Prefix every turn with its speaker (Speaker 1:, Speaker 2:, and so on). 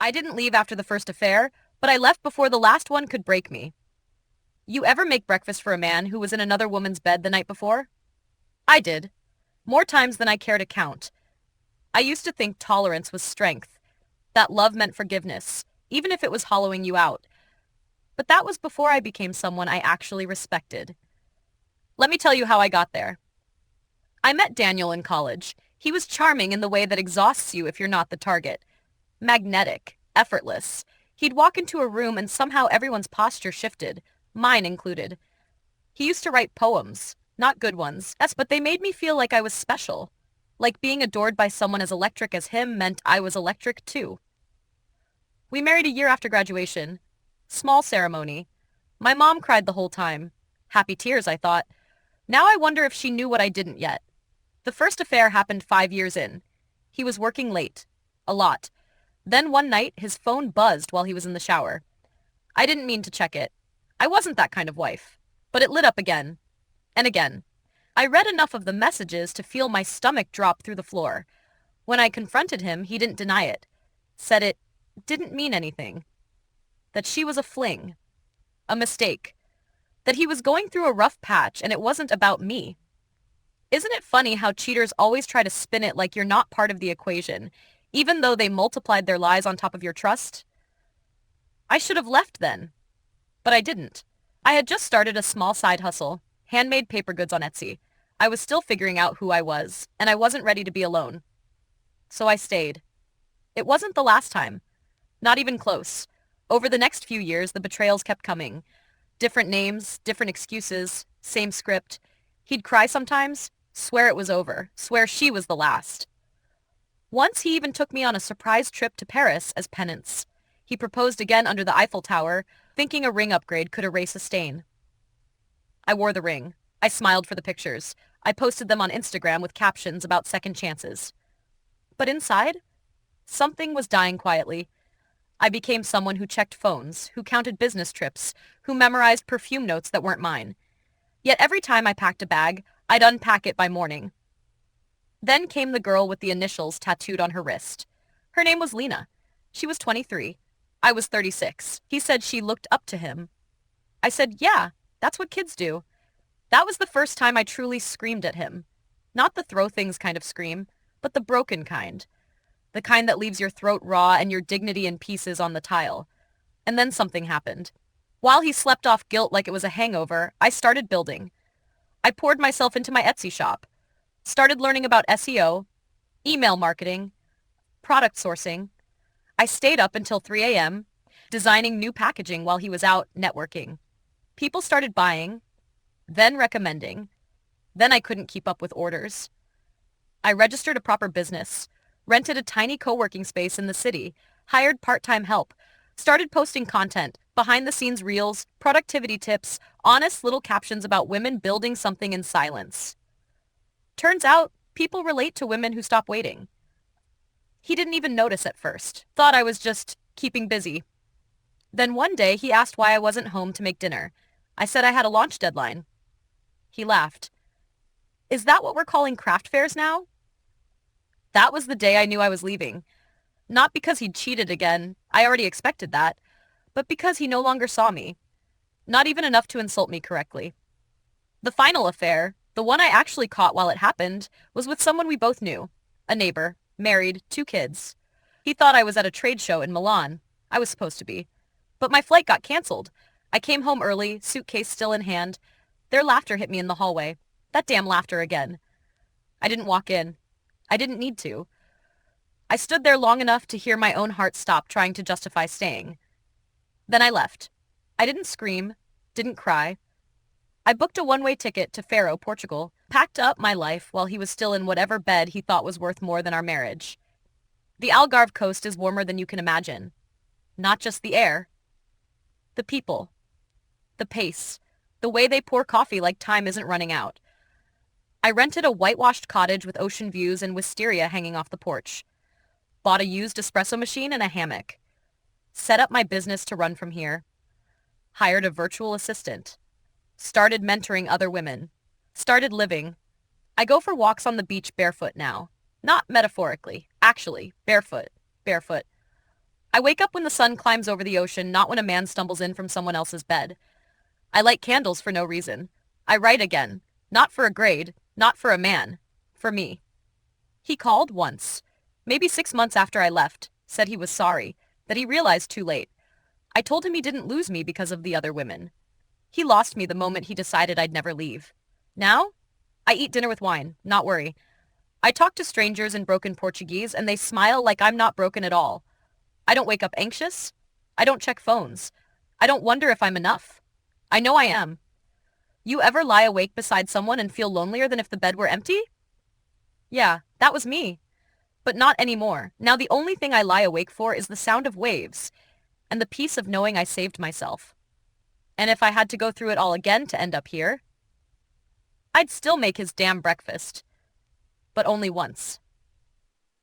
Speaker 1: I didn't leave after the first affair, but I left before the last one could break me. You ever make breakfast for a man who was in another woman's bed the night before? I did. More times than I care to count. I used to think tolerance was strength, that love meant forgiveness, even if it was hollowing you out. But that was before I became someone I actually respected. Let me tell you how I got there. I met Daniel in college. He was charming in the way that exhausts you if you're not the target. Magnetic, effortless. He'd walk into a room and somehow everyone's posture shifted, mine included. He used to write poems, not good ones, yes, but they made me feel like I was special. Like being adored by someone as electric as him meant I was electric too. We married a year after graduation. Small ceremony. My mom cried the whole time. Happy tears, I thought. Now I wonder if she knew what I didn't yet. The first affair happened 5 years in. He was working late. A lot. Then one night, his phone buzzed while he was in the shower. I didn't mean to check it. I wasn't that kind of wife. But it lit up again. And again. I read enough of the messages to feel my stomach drop through the floor. When I confronted him, he didn't deny it. Said it didn't mean anything. That she was a fling. A mistake. That he was going through a rough patch and it wasn't about me. Isn't it funny how cheaters always try to spin it like you're not part of the equation, even though they multiplied their lies on top of your trust? I should have left then. But I didn't. I had just started a small side hustle, handmade paper goods on Etsy. I was still figuring out who I was, and I wasn't ready to be alone. So I stayed. It wasn't the last time. Not even close. Over the next few years, the betrayals kept coming. Different names, different excuses, same script. He'd cry sometimes, swear it was over, swear she was the last. Once he even took me on a surprise trip to Paris as penance. He proposed again under the Eiffel Tower, thinking a ring upgrade could erase a stain. I wore the ring. I smiled for the pictures. I posted them on Instagram with captions about second chances. But inside, something was dying quietly. I became someone who checked phones, who counted business trips, who memorized perfume notes that weren't mine. Yet every time I packed a bag, I'd unpack it by morning. Then came the girl with the initials tattooed on her wrist. Her name was Lena. She was 23. I was 36. He said she looked up to him. I said, yeah, that's what kids do. That was the first time I truly screamed at him. Not the throw things kind of scream, but the broken kind. The kind that leaves your throat raw and your dignity in pieces on the tile. And then something happened. While he slept off guilt like it was a hangover, I started building. I poured myself into my Etsy shop. Started learning about SEO, email marketing, product sourcing. I stayed up until 3 a.m., designing new packaging while he was out networking. People started buying, then recommending. Then I couldn't keep up with orders. I registered a proper business, rented a tiny co-working space in the city, hired part-time help, started posting content, behind-the-scenes reels, productivity tips, honest little captions about women building something in silence. Turns out, people relate to women who stop waiting. He didn't even notice at first, thought I was just keeping busy. Then one day he asked why I wasn't home to make dinner. I said I had a launch deadline. He laughed. Is that what we're calling craft fairs now? That was the day I knew I was leaving. Not because he'd cheated again, I already expected that, but because he no longer saw me. Not even enough to insult me correctly. The final affair, the one I actually caught while it happened, was with someone we both knew. A neighbor, married, 2 kids. He thought I was at a trade show in Milan. I was supposed to be. But my flight got canceled. I came home early, suitcase still in hand. Their laughter hit me in the hallway. That damn laughter again. I didn't walk in. I didn't need to. I stood there long enough to hear my own heart stop trying to justify staying. Then I left. I didn't scream, didn't cry. I booked a one-way ticket to Faro, Portugal, packed up my life while he was still in whatever bed he thought was worth more than our marriage. The Algarve coast is warmer than you can imagine. Not just the air. The people. The pace. The way they pour coffee like time isn't running out. I rented a whitewashed cottage with ocean views and wisteria hanging off the porch. Bought a used espresso machine and a hammock. Set up my business to run from here. Hired a virtual assistant. Started mentoring other women. Started living. I go for walks on the beach barefoot now. Not metaphorically. Actually, barefoot. Barefoot. I wake up when the sun climbs over the ocean, not when a man stumbles in from someone else's bed. I light candles for no reason. I write again. Not for a grade, not for a man. For me. He called once. Maybe 6 months after I left. Said he was sorry. That he realized too late. I told him he didn't lose me because of the other women. He lost me the moment he decided I'd never leave. Now? I eat dinner with wine. Not worry. I talk to strangers in broken Portuguese and they smile like I'm not broken at all. I don't wake up anxious. I don't check phones. I don't wonder if I'm enough. I know I am. You ever lie awake beside someone and feel lonelier than if the bed were empty? Yeah, that was me. But not anymore. Now the only thing I lie awake for is the sound of waves and the peace of knowing I saved myself. And if I had to go through it all again to end up here, I'd still make his damn breakfast. But only once.